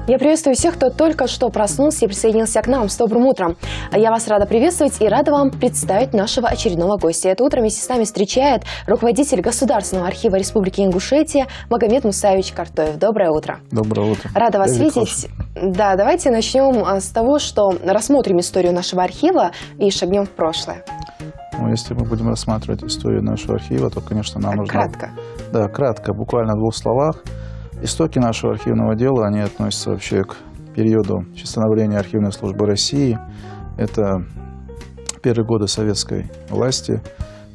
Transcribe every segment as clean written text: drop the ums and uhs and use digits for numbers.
Я приветствую всех, кто только что проснулся и присоединился к нам. С добрым утром. Я вас рада приветствовать и рада вам представить нашего очередного гостя. Это утро вместе с нами встречает руководитель Государственного архива Республики Ингушетия Магомед Мусаевич Картоев. Доброе утро. Доброе утро. Рада вас видеть. Да, давайте начнем с того, что рассмотрим историю нашего архива и шагнем в прошлое. Ну, если мы будем рассматривать историю нашего архива, то, конечно, нам нужно... Кратко. Да, кратко, буквально в 2 словах. Истоки нашего архивного дела, они относятся вообще к периоду становления архивной службы России. Это первые годы советской власти.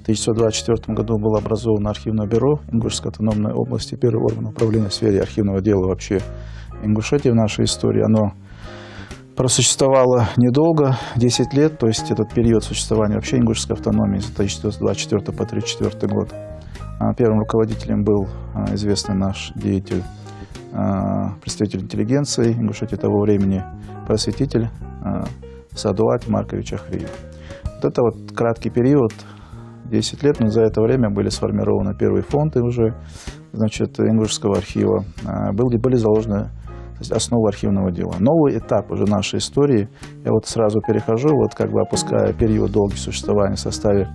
В 1924 году было образовано архивное бюро Ингушской автономной области, первый орган управления в сфере архивного дела вообще Ингушетии в нашей истории. Оно просуществовало недолго, 10 лет, то есть этот период существования вообще ингушской автономии с 1924 по 1934 год. Первым руководителем был известный наш деятель, представитель интеллигенции Ингушетии того времени, просветитель Садулат Маркович Ахриев. Вот это вот краткий период, 10 лет, но за это время были сформированы первые фонды уже, значит, Ингушского архива, были заложены основы архивного дела. Новый этап уже нашей истории, я вот сразу перехожу, вот как бы опуская период долгого существования в составе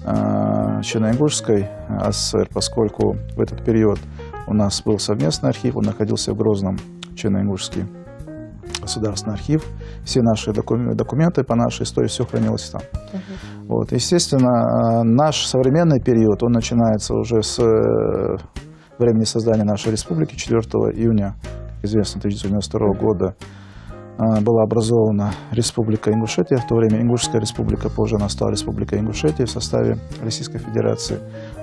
Черно-Ингушской АССР, поскольку в этот период у нас был совместный архив, он находился в Грозном, Черно-Ингушский государственный архив. Все наши документы по нашей истории, все хранилось там. Вот. Естественно, наш современный период, он начинается уже с времени создания нашей республики, 4 июня, как известно, 1992 года. Была образована Республика Ингушетия, в то время Ингушская республика, позже она стала Республикой Ингушетия в составе Российской Федерации.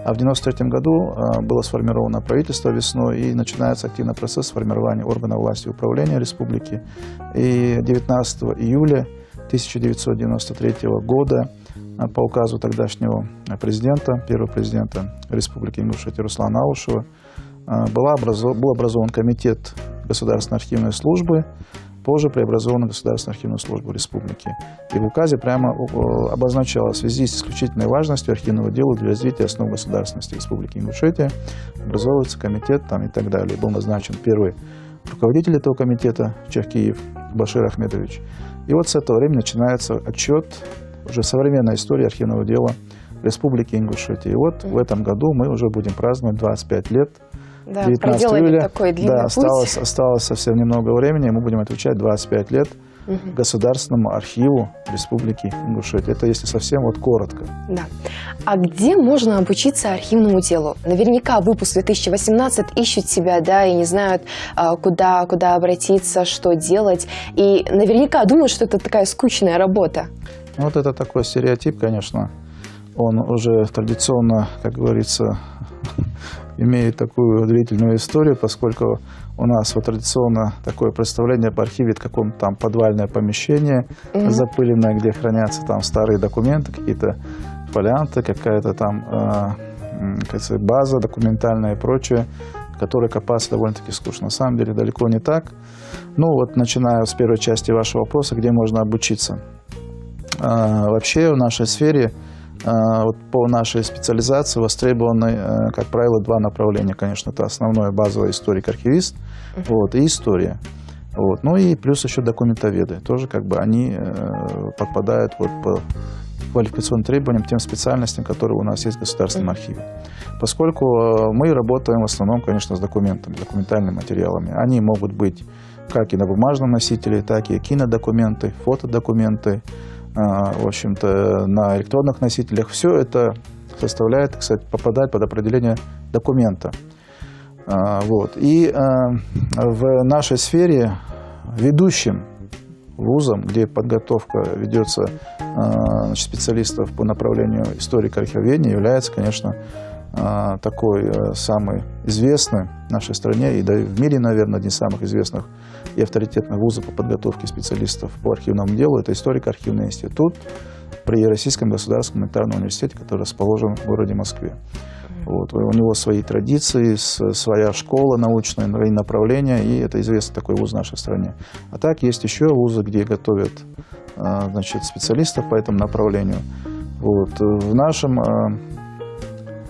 А в 1993 году было сформировано правительство весной, и начинается активный процесс формирования органов власти и управления республики. И 19 июля 1993 года по указу тогдашнего президента, первого президента Республики Ингушетия Руслана Аушева, был образован комитет Государственной архивной службы, позже преобразована Государственная архивная служба республики. И в указе прямо обозначалось: в связи с исключительной важностью архивного дела для развития основ государственности Республики Ингушетия образовывается комитет там, и так далее. Был назначен первый руководитель этого комитета Чахкиев Башир Ахмедович. И вот с этого времени начинается отчет уже современной истории архивного дела Республики Ингушетия. И вот в этом году мы уже будем праздновать 25 лет. Да, проделали такой длинный путь. Осталось совсем немного времени, и мы будем отвечать 25 лет Государственному архиву Республики Ингушетия. Это если совсем вот коротко. Да. А где можно обучиться архивному делу? Наверняка выпуск 2018 ищут себя, да, и не знают, куда обратиться, что делать. И наверняка думают, что это такая скучная работа. Вот это такой стереотип, конечно. Он уже традиционно, как говорится, имеет такую длительную историю, поскольку у нас вот традиционно такое представление по архиве — это какое-то там подвальное помещение запыленное, где хранятся там старые документы, какие-то фолианты, какая-то там база документальная и прочее, которая копаться довольно-таки скучно. На самом деле далеко не так. Ну вот начиная с первой части вашего вопроса, где можно обучиться. Вообще в нашей сфере, вот по нашей специализации востребованы, как правило, 2 направления. Конечно, это основное базовое историк-архивист, вот, и история. Вот. Ну и плюс еще документоведы. Тоже как бы они подпадают вот по квалификационным требованиям, тем специальностям, которые у нас есть в Государственном архиве. Поскольку мы работаем в основном, конечно, с документами, документальными материалами. Они могут быть как и на бумажном носителе, так и кинодокументы, фотодокументы, в общем-то, на электронных носителях. Все это составляет, кстати, попадает под определение документа. Вот. И в нашей сфере ведущим вузом, где подготовка ведется специалистов по направлению историко-архивоведения, является, конечно, такой самый известный в нашей стране и да, в мире, наверное, один из самых известных и авторитетных вузов по подготовке специалистов по архивному делу. Это историко-архивный институт при Российском государственном гуманитарном университете, который расположен в городе Москве. Вот. У него свои традиции, своя школа научная, свои направления, и это известный такой вуз в нашей стране. А так есть еще вузы, где готовят значит, специалистов по этому направлению. Вот. В нашем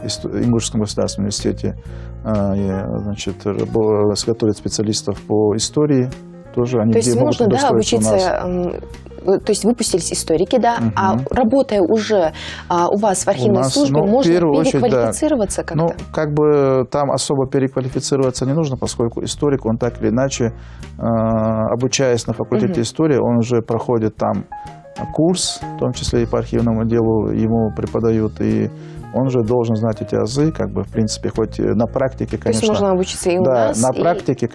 Ингушском государственном университете значит, готовят специалистов по истории тоже они То есть могут можно, да, удостоиться у нас. обучиться, то есть выпустились историки, да, а работая уже у вас в архивной службе, можно переквалифицироваться как-то? Ну, как бы там особо переквалифицироваться не нужно, поскольку историк, он так или иначе, обучаясь на факультете истории, он уже проходит там курс, в том числе и по архивному делу ему преподают, и он же должен знать эти азы, как бы, в принципе, хоть на практике, конечно. То есть можно обучиться и у да, нас? на практике,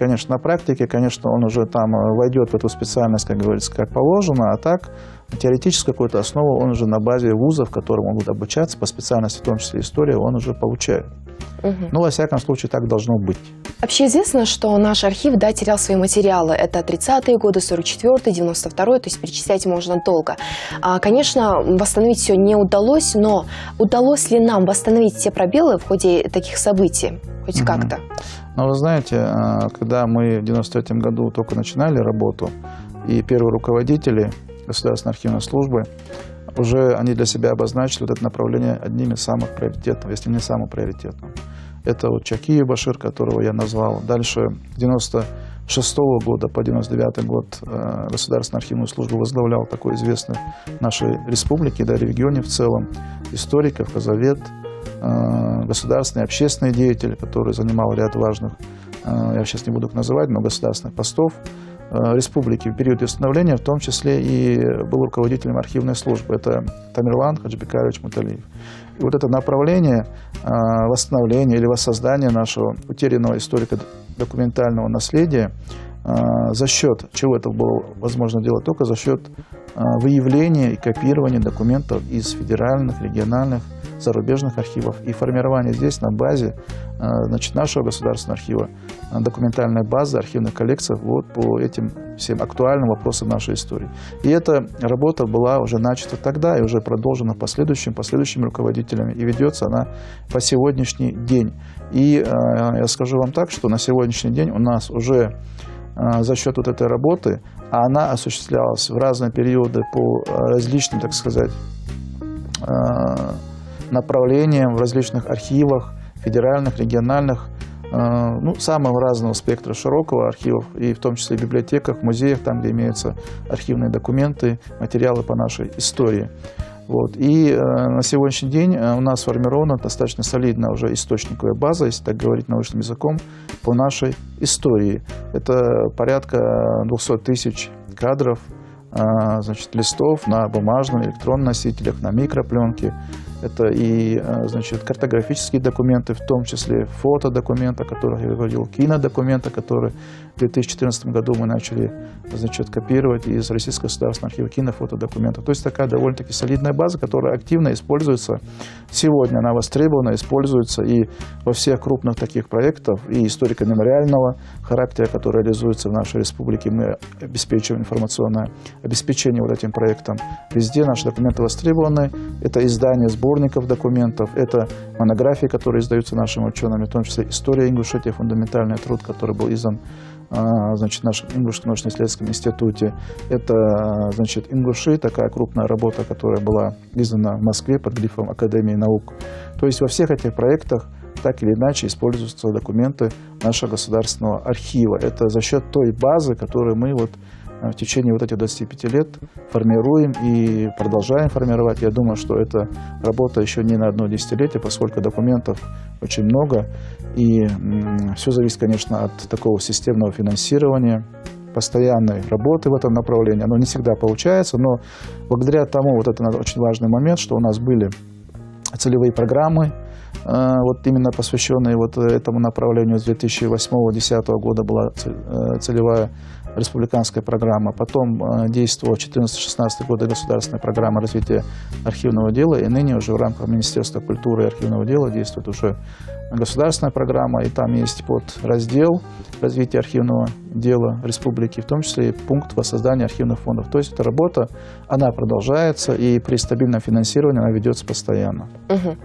конечно, он уже там войдет в эту специальность, как говорится, как положено, а так теоретическую какую-то основу он уже на базе вузов, в котором он будет обучаться, по специальности, в том числе история, он уже получает. Ну, во всяком случае, так должно быть. Вообще известно, что наш архив, да, терял свои материалы. Это 30-е годы, 44-й, 92-й, то есть перечислять можно долго. Конечно, восстановить все не удалось, но удалось ли нам восстановить те пробелы в ходе таких событий? Хоть как-то? Ну, вы знаете, когда мы в 93-м году только начинали работу, и первые руководители Государственной архивной службы, уже они для себя обозначили вот это направление одним из самых приоритетных, если не самым приоритетным. Это вот Чакиев Башир, которого я назвал. Дальше с 96 года по 99 год Государственную архивную службу возглавлял такой известный в нашей республике, да, регионе в целом, историк, казавед, государственный общественный деятель, который занимал ряд важных, я сейчас не буду их называть, но государственных постов республики в период восстановления, в том числе и был руководителем архивной службы. Это Тамерлан Хаджибекаевич Муталиев. И вот это направление восстановления или воссоздания нашего утерянного историко-документального наследия, за счет чего это было возможно делать, только за счет выявления и копирования документов из федеральных, региональных, зарубежных архивов и формирования здесь на базе нашего государственного архива документальной базы, архивных коллекций вот по этим всем актуальным вопросам нашей истории. И эта работа была уже начата тогда и уже продолжена последующими руководителями, и ведется она по сегодняшний день. И я скажу вам так, что на сегодняшний день у нас уже за счет вот этой работы, а она осуществлялась в разные периоды по различным, так сказать, направлениям в различных архивах, федеральных, региональных, ну, самого разного спектра широкого архивов, и в том числе в библиотеках, музеях, там, где имеются архивные документы, материалы по нашей истории. Вот. И на сегодняшний день у нас сформирована достаточно солидная уже источниковая база, если так говорить научным языком, по нашей истории. Это порядка 200 тысяч кадров, значит, листов на бумажном, электронном носителях, на микропленке. Это и, значит, картографические документы, в том числе фотодокументы, о которых я говорил, кинодокументы, которые в 2014 году мы начали, значит, копировать из Российского государственного архива кинофотодокументов. То есть такая довольно-таки солидная база, которая активно используется сегодня. Она востребована, используется и во всех крупных таких проектах, и историко-мемориального характера, который реализуется в нашей республике. Мы обеспечиваем информационное обеспечение вот этим проектом. Везде наши документы востребованы. Это издание сборников документов, это монографии, которые издаются нашими учеными, в том числе «История Ингушетии», фундаментальный труд, который был издан, значит, в нашем Ингушском научно-исследовательском институте. Это, значит, «Ингуши», такая крупная работа, которая была издана в Москве под грифом Академии наук. То есть во всех этих проектах так или иначе используются документы нашего государственного архива. Это за счет той базы, которую мы вот в течение вот этих 25 лет формируем и продолжаем формировать. Я думаю, что эта работа еще не на одно десятилетие, поскольку документов очень много. И все зависит, конечно, от такого системного финансирования, постоянной работы в этом направлении. Оно не всегда получается, но благодаря тому, вот это очень важный момент, что у нас были целевые программы, вот именно посвященные вот этому направлению. С 2008-2010 года была целевая республиканская программа, потом действовала 2014-2016 года государственная программа развития архивного дела, и ныне уже в рамках Министерства культуры и архивного дела действует уже государственная программа, и там есть подраздел развития архивного дела республики, в том числе и пункт воссоздания архивных фондов. То есть эта работа, она продолжается, и при стабильном финансировании она ведется постоянно.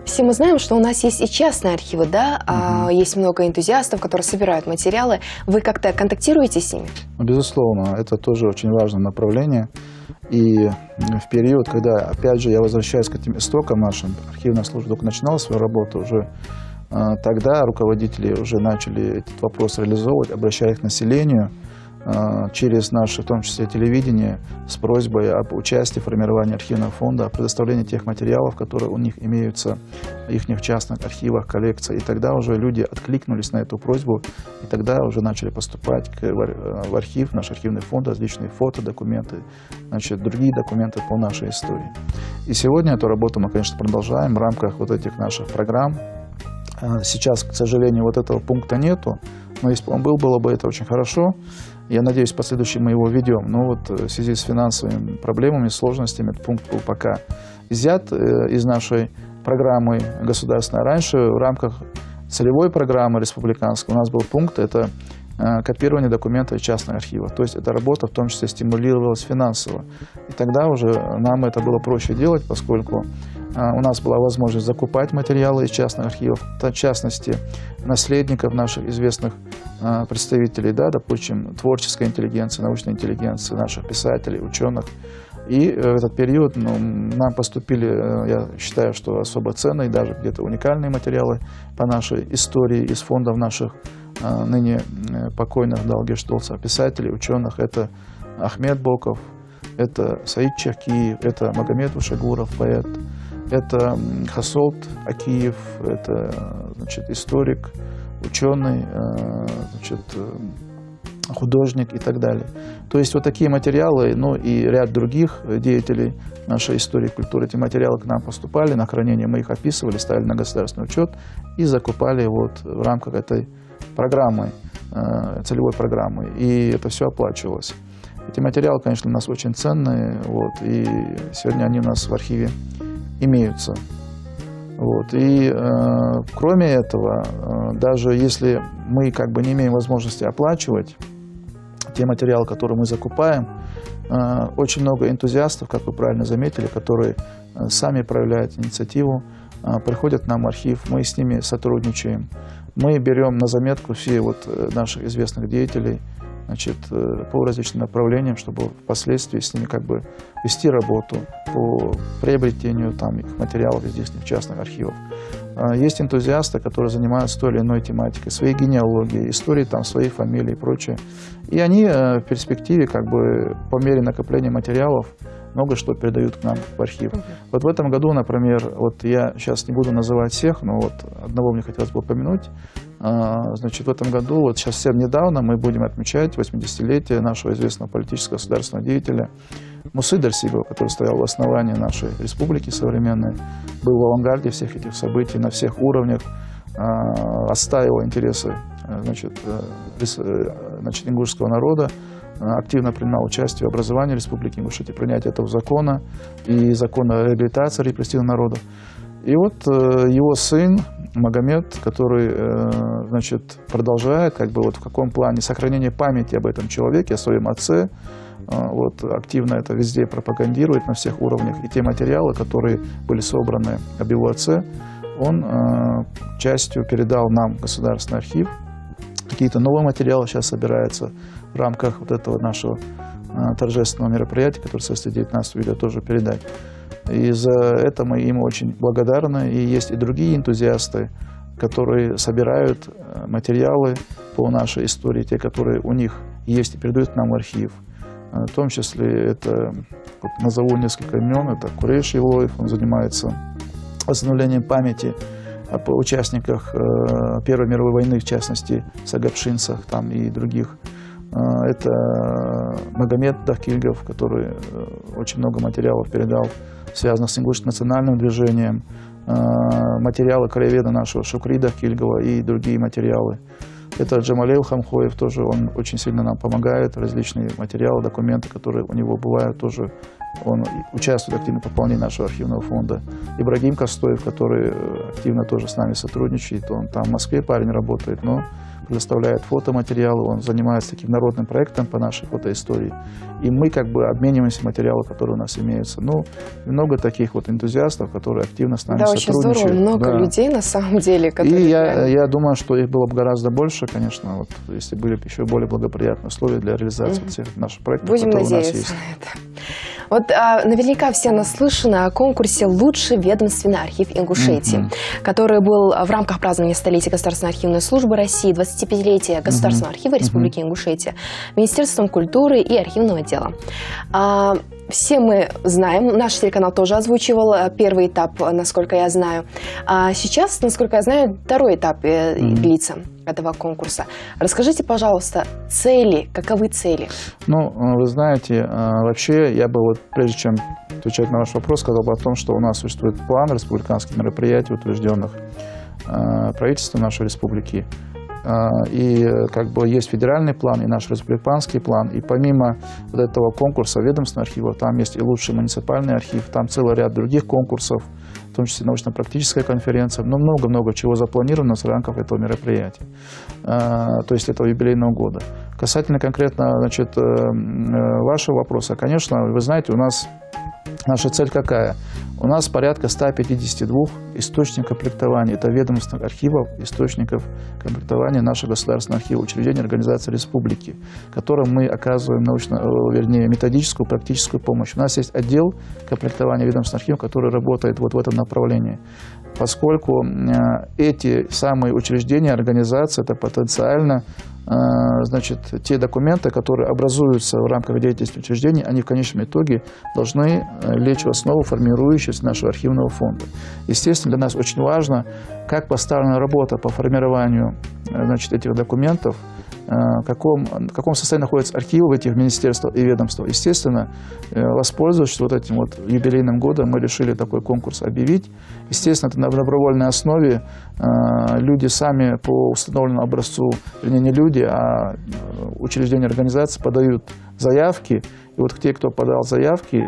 Все мы знаем, что у нас есть и частные архивы, да? Есть много энтузиастов, которые собирают материалы. Вы как-то контактируете с ними? Безусловно, это тоже очень важное направление. И в период, когда, опять же, я возвращаюсь к этим истокам нашим, архивная служба только начинала свою работу, уже тогда руководители уже начали этот вопрос реализовывать, обращая к населению через наше, в том числе, телевидение, с просьбой об участии в формировании архивного фонда, о предоставлении тех материалов, которые у них имеются в их частных архивах, коллекциях. И тогда уже люди откликнулись на эту просьбу, и тогда уже начали поступать в архив, наш архивный фонд, различные фото, документы, значит, другие документы по нашей истории. И сегодня эту работу мы, конечно, продолжаем в рамках вот этих наших программ. Сейчас, к сожалению, вот этого пункта нету, но если бы он был, было бы это очень хорошо. Я надеюсь, в последующем мы его введем. Но вот в связи с финансовыми проблемами, сложностями, этот пункт был пока изъят из нашей программы государственной. Раньше в рамках целевой программы республиканской у нас был пункт, это копирование документов из частных архивов. То есть эта работа в том числе стимулировалась финансово. И тогда уже нам это было проще делать, поскольку у нас была возможность закупать материалы из частных архивов, в частности, наследников наших известных представителей, да, допустим, творческой интеллигенции, научной интеллигенции, наших писателей, ученых. И в этот период нам поступили, я считаю, что особо ценные, даже где-то уникальные материалы по нашей истории из фондов наших ныне покойных Далгештолцев, писателей, ученых. Это Ахмед Боков, это Саид Чахкиев, это Магомед Ушагуров, поэт, это Хасолт Акиев, это, значит, историк, ученый, значит, художник и так далее. То есть вот такие материалы, ну и ряд других деятелей нашей истории и культуры, эти материалы к нам поступали, на хранение мы их описывали, ставили на государственный учет и закупали вот в рамках этой программы, целевой программы, и это все оплачивалось. Эти материалы, конечно, у нас очень ценные, вот, и сегодня они у нас в архиве имеются. Вот. И кроме этого, даже если мы как бы не имеем возможности оплачивать те материалы, которые мы закупаем, очень много энтузиастов, как вы правильно заметили, которые сами проявляют инициативу, приходят к нам в архив, мы с ними сотрудничаем. Мы берем на заметку все вот наших известных деятелей, значит, по различным направлениям, чтобы впоследствии с ними как бы вести работу по приобретению там их материалов из здешних частных архивов. Есть энтузиасты, которые занимаются той или иной тематикой, своей генеалогией, историей там своей фамилии и прочее. И они в перспективе как бы по мере накопления материалов много что передают к нам в архив. Вот в этом году, например, вот я сейчас не буду называть всех, но вот одного мне хотелось бы упомянуть. Значит, в этом году, вот сейчас совсем недавно, мы будем отмечать 80-летие нашего известного политического государственного деятеля Мусы Дарсигова, который стоял в основании нашей республики современной, был в авангарде всех этих событий на всех уровнях, отстаивал интересы, значит, ингушского народа, активно принимал участие в образовании Республики Ингушетия, принятии этого закона и закона о реабилитации репрессивных народов. И вот его сын Магомед, который, значит, продолжает, как бы вот в каком плане сохранения памяти об этом человеке, о своем отце, вот активно это везде пропагандирует на всех уровнях. И те материалы, которые были собраны об его отце, он частью передал нам в Государственный архив. Какие-то новые материалы сейчас собираются в рамках вот этого нашего торжественного мероприятия, которое состоится 19 июля, тоже передать. И за это мы им очень благодарны. И есть и другие энтузиасты, которые собирают материалы по нашей истории, те, которые у них есть и передают нам в архив. В том числе это, вот назову несколько имен, это Курейш Евлоев, он занимается восстановлением памяти об участниках Первой мировой войны, в частности, сагапшинцах там и других. Это Магомед Дахкильгов, который очень много материалов передал, связанных с ингушским национальным движением, материалы краеведа нашего Шукри Дахкильгова и другие материалы. Это Джамалейл Хамхоев, тоже он очень сильно нам помогает, различные материалы, документы, которые у него бывают, тоже он участвует активно в пополнении нашего архивного фонда. Ибрагим Костоев, который активно тоже с нами сотрудничает, он там в Москве парень работает, но предоставляет фотоматериалы, он занимается таким народным проектом по нашей фотоистории. И мы как бы обмениваемся материалами, которые у нас имеются. Ну, много таких вот энтузиастов, которые активно с нами сотрудничают. Да, очень здорово, много людей на самом деле. И я думаю, что их было бы гораздо больше, конечно, вот, если были бы еще более благоприятные условия для реализации всех наших проектов, будем которые у нас есть. Будем надеяться на это. Вот наверняка все наслышаны о конкурсе «Лучший ведомственный архив Ингушетии», который был в рамках празднования столетия Государственной архивной службы России, 25-летия Государственного архива Республики Ингушетия, Министерством культуры и архивного дела. Все мы знаем, наш телеканал тоже озвучивал первый этап, насколько я знаю. А сейчас, насколько я знаю, второй этап длится этого конкурса. Расскажите, пожалуйста, цели, каковы цели? Ну, вы знаете, вообще я бы вот, прежде чем отвечать на ваш вопрос, сказал бы о том, что у нас существует план республиканских мероприятий, утвержденных правительством нашей республики. И как бы есть федеральный план и наш республиканский план. И помимо вот этого конкурса ведомственных архивов, там есть и лучший муниципальный архив, там целый ряд других конкурсов, в том числе научно-практическая конференция, но много-много чего запланировано в рамках этого мероприятия, то есть этого юбилейного года. Касательно конкретно, значит, вашего вопроса, конечно, вы знаете, у нас наша цель какая? У нас порядка 152 источников комплектования. Это ведомственных архивов, источников комплектования нашего государственного архива, учреждений, организаций республики, которым мы оказываем методическую, практическую помощь. У нас есть отдел комплектования ведомственных архивов, который работает вот в этом направлении. Поскольку эти самые учреждения, организации, это потенциально, значит, те документы, которые образуются в рамках деятельности учреждений, они в конечном итоге должны лечь в основу формирующегося нашего архивного фонда. Естественно, для нас очень важно, как поставлена работа по формированию, значит, этих документов, в каком состоянии находятся архивы в этих министерствах и ведомствах. Естественно, воспользовавшись вот этим вот юбилейным годом, мы решили такой конкурс объявить. Естественно, это на добровольной основе. Люди сами по установленному образцу, вернее, не люди, а учреждения, организации подают заявки. И вот те, кто подал заявки,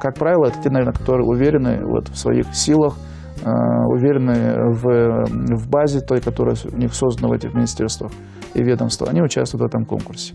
как правило, это те, наверное, которые уверены вот в своих силах, уверены в базе той, которая у них создана в этих министерствах и ведомствах. Они участвуют в этом конкурсе.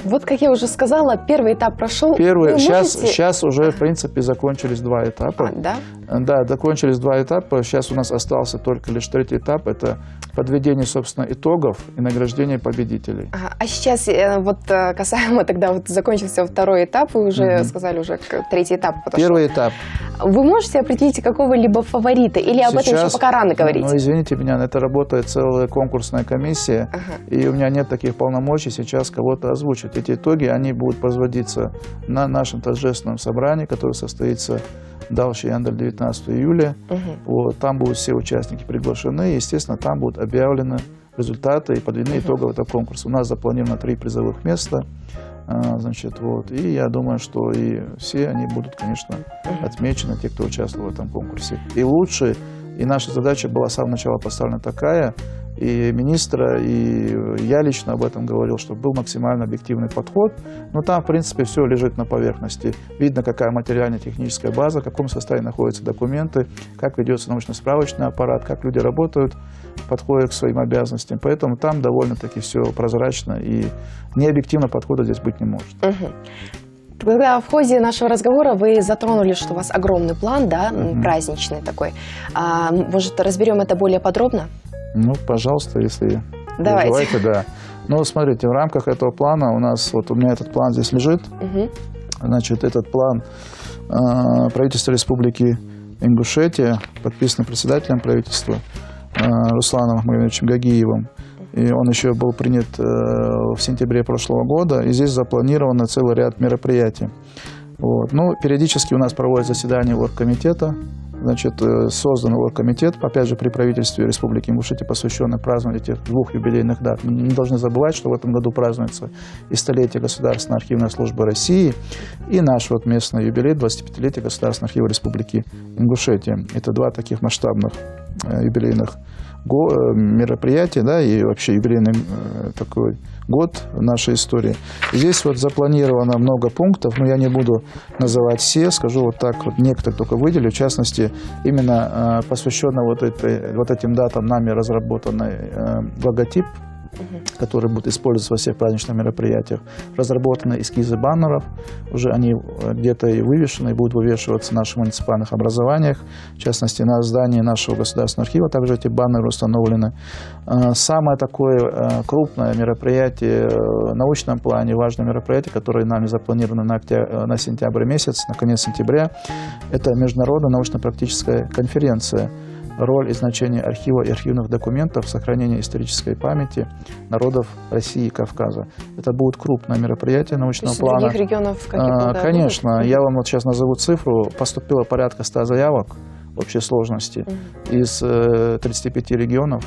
Вот, как я уже сказала, первый этап прошел. Сейчас уже, в принципе, закончились два этапа. Да? Да, закончились два этапа. Сейчас у нас остался только лишь третий этап. Это подведение, собственно, итогов и награждение победителей. А сейчас вот касаемо тогда вот закончился второй этап, вы уже сказали, уже третий этап подошел. Первый этап. Вы можете определить какого-либо фаворита или об этом еще пока рано говорить? Ну, извините меня, это работает целая конкурсная комиссия, и у меня нет таких полномочий сейчас кого-то озвучить. Эти итоги, они будут производиться на нашем торжественном собрании, которое состоится дальше 19 июля. Вот, там будут все участники приглашены, и, естественно, там будут объявлены результаты и подведены итоги этого конкурса. У нас запланировано 3 призовых места. Значит, вот, и я думаю, что и все они будут, конечно, отмечены, те, кто участвовал в этом конкурсе. И лучше, и наша задача была с самого начала поставлена такая, и министра, и я лично об этом говорил, чтобы был максимально объективный подход. Но там, в принципе, все лежит на поверхности. Видно, какая материально-техническая база, в каком состоянии находятся документы, как ведется научно-справочный аппарат, как люди работают, подходят к своим обязанностям. Поэтому там довольно-таки все прозрачно, и необъективного подхода здесь быть не может. Когда в ходе нашего разговора вы затронули, что у вас огромный план, да, праздничный такой. Может, разберем это более подробно? Ну, пожалуйста, если желаете, да. Ну, смотрите, в рамках этого плана у нас, вот у меня этот план здесь лежит. Значит, этот план правительства Республики Ингушетия, подписан председателем правительства Русланом Ахмадовичем Гагиевым. И он еще был принят в сентябре прошлого года. И здесь запланировано целый ряд мероприятий. Вот. Ну, периодически у нас проводят заседания оргкомитета. Значит, создан оргкомитет, опять же, при правительстве Республики Ингушетия, посвященный празднованию этих 2 юбилейных дат. Мы не должны забывать, что в этом году празднуется и столетие Государственной архивной службы России, и наш вот местный юбилей 25-летия Государственного архива Республики Ингушетия. Это 2 таких масштабных юбилейных мероприятия, да, и вообще юбилейный такой год в нашей истории. Здесь вот запланировано много пунктов, но я не буду называть все, скажу вот так, вот некоторые только выделю, в частности, именно посвященно вот этим датам нами разработанный логотип которые будут использоваться во всех праздничных мероприятиях. Разработаны эскизы баннеров, уже они где-то и вывешены, и будут вывешиваться в наших муниципальных образованиях. В частности, на здании нашего государственного архива также эти баннеры установлены. Самое такое крупное мероприятие в научном плане, важное мероприятие, которое нами запланировано на сентябрь месяц, на конец сентября, это международная научно-практическая конференция «Роль и значение архива и архивных документов в сохранении исторической памяти народов России и Кавказа». Это будет крупное мероприятие научного плана. Других регионов каких-то? Конечно. Я вам вот сейчас назову цифру. Поступило порядка 100 заявок в общей сложности из 35 регионов.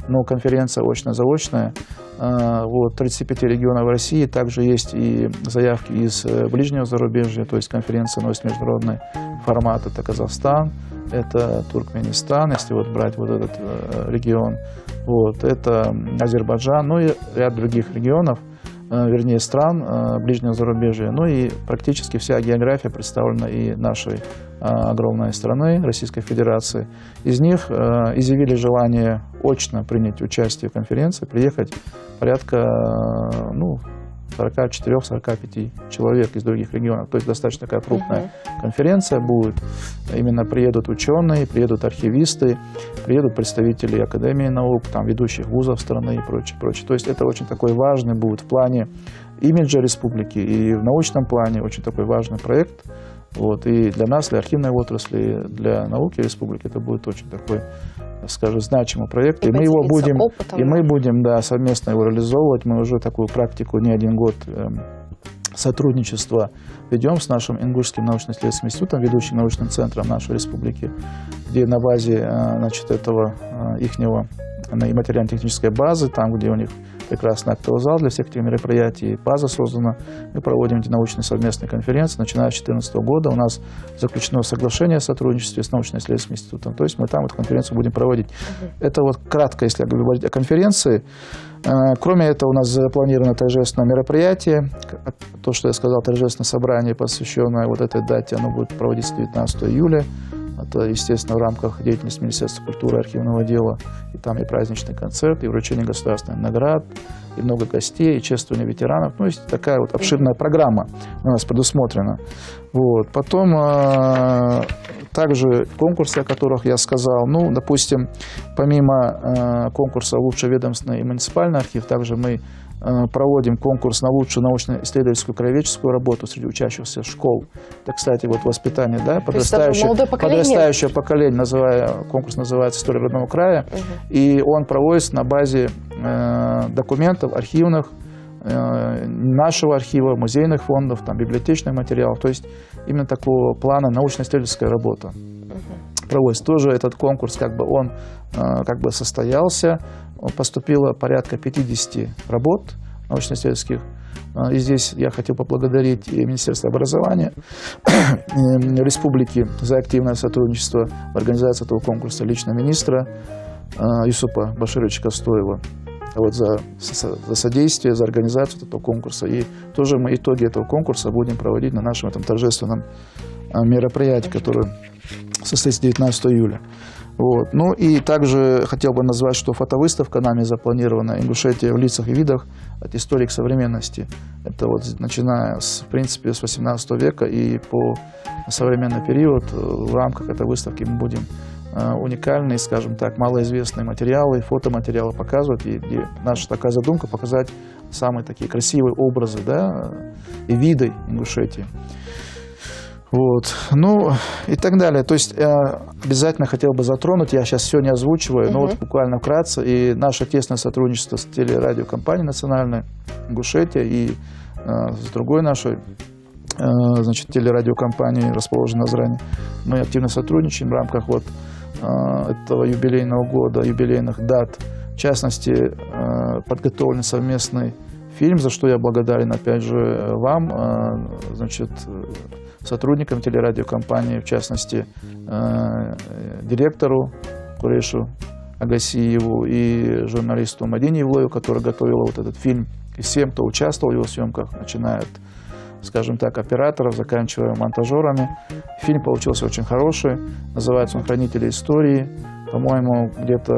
Но конференция очно-заочная. Вот, 35 регионов России. Также есть и заявки из ближнего зарубежья, то есть конференция носит международный формат. Это Казахстан, это Туркменистан, если вот брать вот этот регион. Вот, это Азербайджан, ну и ряд других регионов, вернее стран ближнего зарубежья. Ну и практически вся география представлена и нашей огромной страны, Российской Федерации. Из них изъявили желание очно принять участие в конференции, приехать порядка 44-45 человек из других регионов. То есть достаточно такая крупная конференция будет. Именно приедут ученые, приедут архивисты, приедут представители Академии наук, там, ведущих вузов страны и прочее, прочее. То есть это очень такой важный будет в плане имиджа республики и в научном плане очень такой важный проект. Вот. И для нас, для архивной отрасли, для науки республики это будет очень такой, скажем, значимый проект. И мы его будем, совместно его реализовывать. Мы уже такую практику не один год сотрудничества ведем с нашим Ингушским научно-исследовательским институтом, ведущим научным центром нашей республики, где на базе этого ихнего и материально-технической базы, там, где у них прекрасный актовый зал для всех этих мероприятий, база создана. Мы проводим эти научные совместные конференции, начиная с 2014 года. У нас заключено соглашение о сотрудничестве с научно-исследовательским институтом. То есть мы там эту конференцию будем проводить. Это вот кратко, если говорить о конференции. Кроме этого, у нас запланировано торжественное мероприятие. То, что я сказал, торжественное собрание, посвященное вот этой дате, оно будет проводиться 19 июля. Это, естественно, в рамках деятельности Министерства культуры и архивного дела. И там и праздничный концерт, и вручение государственных наград, и много гостей, и чествование ветеранов. Ну, есть такая вот обширная программа у нас предусмотрена. Вот. Потом также конкурсы, о которых я сказал. Ну, допустим, помимо конкурса «Лучший ведомственный и муниципальный архив», также мы проводим конкурс на лучшую научно-исследовательскую краеведческую работу среди учащихся школ. Это, кстати, вот воспитание, да, подрастающее поколение. Конкурс называется «История родного края». И он проводится на базе документов архивных, нашего архива, музейных фондов, там, библиотечных материалов. То есть именно такого плана научно-исследовательская работа проводится. Тоже этот конкурс он состоялся. Поступило порядка 50 работ научно-исследовательских. И здесь я хотел поблагодарить и Министерство образования республики за активное сотрудничество в организации этого конкурса, лично министра Юсупа Башировича Костоева. Вот за содействие, за организацию этого конкурса. И тоже мы итоги этого конкурса будем проводить на нашем этом торжественном мероприятии, которое состоится 19 июля. Вот. Ну и также хотел бы назвать, что фотовыставка нами запланирована «Ингушетия в лицах и видах. От истории к современности». Это вот начиная в принципе с 18 века и по современный период. В рамках этой выставки мы будем уникальные, скажем так, малоизвестные материалы, фотоматериалы показывать. И наша такая задумка показать самые такие красивые образы, да, и виды Ингушетии. Вот. Ну и так далее. То есть обязательно хотел бы затронуть, я сейчас все не озвучиваю, но вот буквально вкратце, и наше тесное сотрудничество с телерадиокомпанией национальной Ингушетия и с другой нашей телерадиокомпанией, расположенной на Назране. Мы активно сотрудничаем в рамках этого юбилейного года, юбилейных дат. В частности, подготовлен совместный фильм, за что я благодарен, опять же, вам, сотрудникам телерадиокомпании, в частности, директору Курешу Агасиеву и журналисту Мадине Евлоеву, которая готовила вот этот фильм, и всем, кто участвовал в его съемках, начиная от, скажем так, операторов, заканчивая монтажерами. Фильм получился очень хороший, называется он «Хранители истории». По-моему, где-то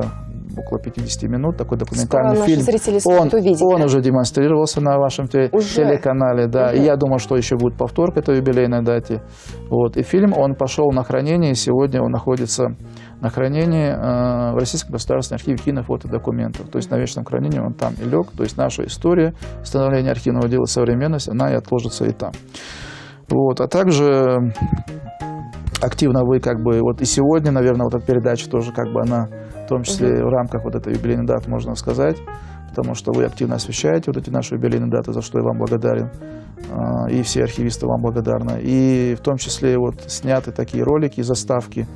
около 50 минут, такой Скоро документальный наши фильм. зрители смогут увидеть. Он да? уже демонстрировался на вашем телеканале, да. И я думаю, что еще будет повтор к этой юбилейной дате. Вот. И фильм, он пошел на хранение, и сегодня он находится на хранении в Российском государственном архиве кинофотодокументов. То есть на вечном хранении он там и лег. То есть наша история становления архивного дела современности, она и отложится и там. Вот. А также активно вы как бы, вот и сегодня, наверное, вот эта передача тоже как бы она, в том числе в рамках вот этой юбилейной даты, можно сказать, потому что вы активно освещаете вот эти наши юбилейные даты, за что я вам благодарен, и все архивисты вам благодарны. И в том числе вот сняты такие ролики, заставки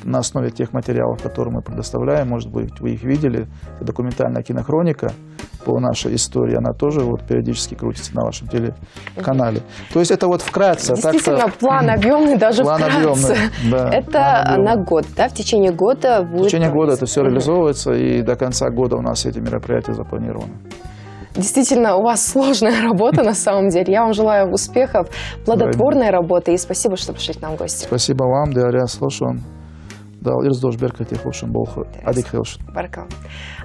на основе тех материалов, которые мы предоставляем, может быть, вы их видели, это документальная кинохроника по нашей истории, она тоже вот периодически крутится на вашем телеканале. То есть это вот вкратце. Действительно, план объемный, даже план вкратце. объемный, да, Это на год, да? В течение года будет... В течение года это все реализовывается, и до конца года у нас эти мероприятия запланированы. Действительно, у вас сложная работа на самом деле. Я вам желаю успехов, плодотворной работы, и спасибо, что пришли к нам в гости. Спасибо вам, Диаря Слушан. Да, Ирздош Беркати Хошин Болху. Адик Хелшин.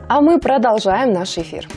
А мы продолжаем наш эфир.